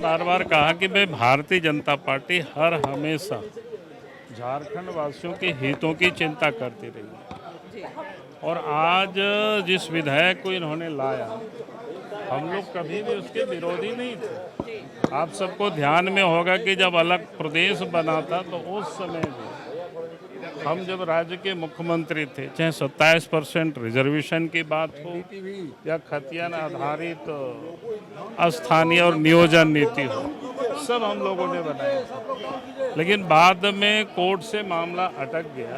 बार बार कहा कि भाई भारतीय जनता पार्टी हर हमेशा झारखंड वासियों के हितों की चिंता करती रही है। और आज जिस विधेयक को इन्होंने लाया, हम लोग कभी भी उसके विरोधी नहीं थे। आप सबको ध्यान में होगा कि जब अलग प्रदेश बना था तो उस समय भी हम जब राज्य के मुख्यमंत्री थे, चाहे 27% रिजर्वेशन की बात हो या खतियान आधारित स्थानीय और नियोजन नीति हो, सब हम लोगों ने बनाया। लेकिन बाद में कोर्ट से मामला अटक गया,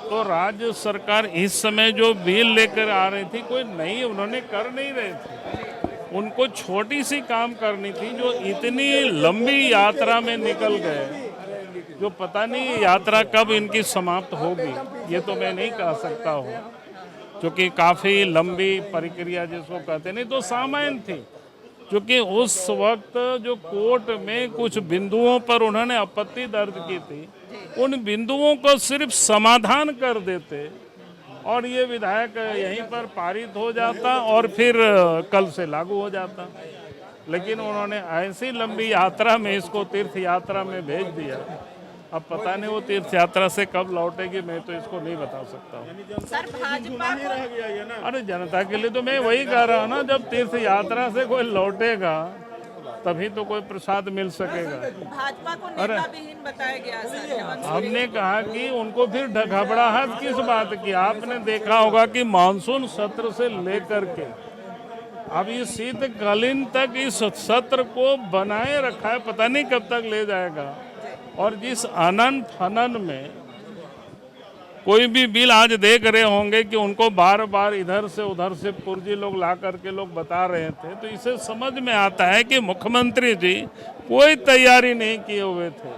तो राज्य सरकार इस समय जो बिल लेकर आ रही थी, कोई नई उन्होंने कर नहीं रहे थे। उनको छोटी सी काम करनी थी, जो इतनी लंबी यात्रा में निकल गए, जो पता नहीं यात्रा कब इनकी समाप्त होगी, ये तो मैं नहीं कह सकता हूँ, क्योंकि काफ़ी लंबी प्रक्रिया जिसको कहते नहीं तो सामान्य थी। क्योंकि उस वक्त जो कोर्ट में कुछ बिंदुओं पर उन्होंने आपत्ति दर्ज की थी, उन बिंदुओं को सिर्फ समाधान कर देते और ये विधेयक यहीं पर पारित हो जाता और फिर कल से लागू हो जाता। लेकिन उन्होंने ऐसी लंबी यात्रा में इसको तीर्थ यात्रा में भेज दिया। अब पता नहीं वो तीर्थ यात्रा से कब लौटेगी, मैं तो इसको नहीं बता सकता हूँ। सर भाजपा को अरे जनता के लिए तो मैं वही कह रहा हूँ ना, जब तीर्थ यात्रा से कोई लौटेगा तभी तो कोई प्रसाद मिल सकेगा। भाजपा को नेता विहीन बताया गया सर। हेमंत सोरेन हमने कहा कि उनको फिर घबराहट किस बात की। आपने देखा होगा कि मानसून सत्र से लेकर के अब ये शीतकालीन तक इस सत्र को बनाए रखा है, पता नहीं कब तक ले जाएगा। और जिस अनंत फनन में कोई भी बिल आज देख रहे होंगे कि उनको बार बार इधर से उधर से पुर्जी लोग ला करके लोग बता रहे थे, तो इसे समझ में आता है कि मुख्यमंत्री जी कोई तैयारी नहीं किए हुए थे।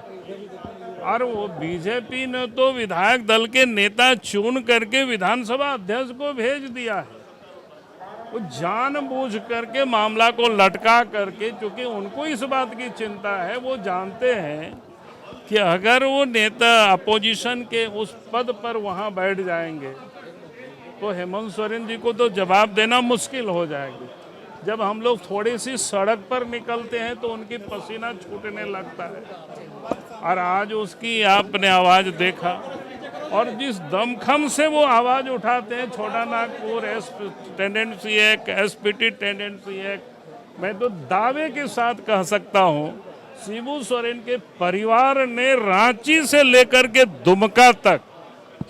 और वो बीजेपी ने तो विधायक दल के नेता चुन करके विधानसभा अध्यक्ष को भेज दिया है। वो जानबूझ करके मामला को लटका करके, क्योंकि उनको इस बात की चिंता है, वो जानते हैं कि अगर वो नेता अपोजिशन के उस पद पर वहाँ बैठ जाएंगे तो हेमंत सोरेन जी को तो जवाब देना मुश्किल हो जाएगी। जब हम लोग थोड़ी सी सड़क पर निकलते हैं तो उनकी पसीना छूटने लगता है। और आज उसकी आपने आवाज़ देखा, और जिस दमखम से वो आवाज़ उठाते हैं, छोटा Nagpur tendency act, SPT tendency act, मैं तो दावे के साथ कह सकता हूँ शिबू सोरेन के परिवार ने रांची से लेकर के दुमका तक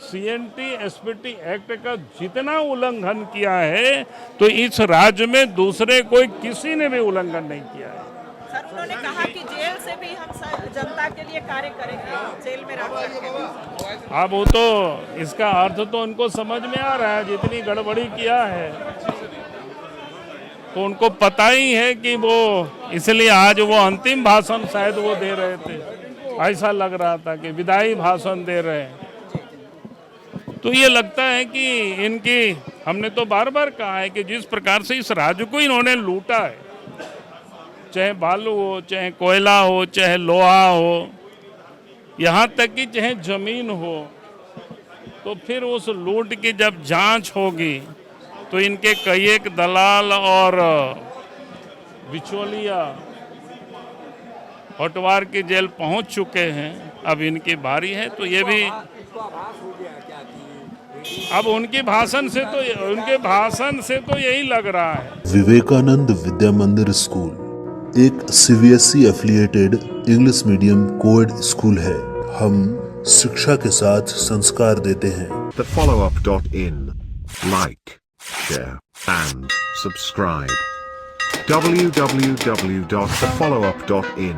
सीएनटी एसपीटी एक्ट का जितना उल्लंघन किया है, तो इस राज्य में दूसरे कोई किसी ने भी उल्लंघन नहीं किया है। सर उन्होंने कहा कि जेल से भी हम जनता के लिए कार्य करेंगे, जेल में रख करके। अब वो तो इसका अर्थ तो उनको समझ में आ रहा है, जितनी गड़बड़ी किया है तो उनको पता ही है कि वो, इसलिए आज वो अंतिम भाषण शायद वो दे रहे थे, ऐसा लग रहा था कि विदाई भाषण दे रहे हैं। तो ये लगता है कि इनकी, हमने तो बार बार कहा है कि जिस प्रकार से इस राज्य को इन्होंने लूटा है, चाहे बालू हो, चाहे कोयला हो, चाहे लोहा हो, यहाँ तक कि चाहे जमीन हो, तो फिर उस लूट की जब जांच होगी तो इनके कई एक दलाल और बिचौलिया होटवार की जेल पहुंच चुके हैं। अब इनकी बारी है, तो ये भी अब उनके भाषण से तो यही लग रहा है। विवेकानंद विद्या मंदिर स्कूल एक CBSE affiliated English medium coed school है। हम शिक्षा के साथ संस्कार देते हैं। thefollowup.in like, share and subscribe. www.thefollowup.in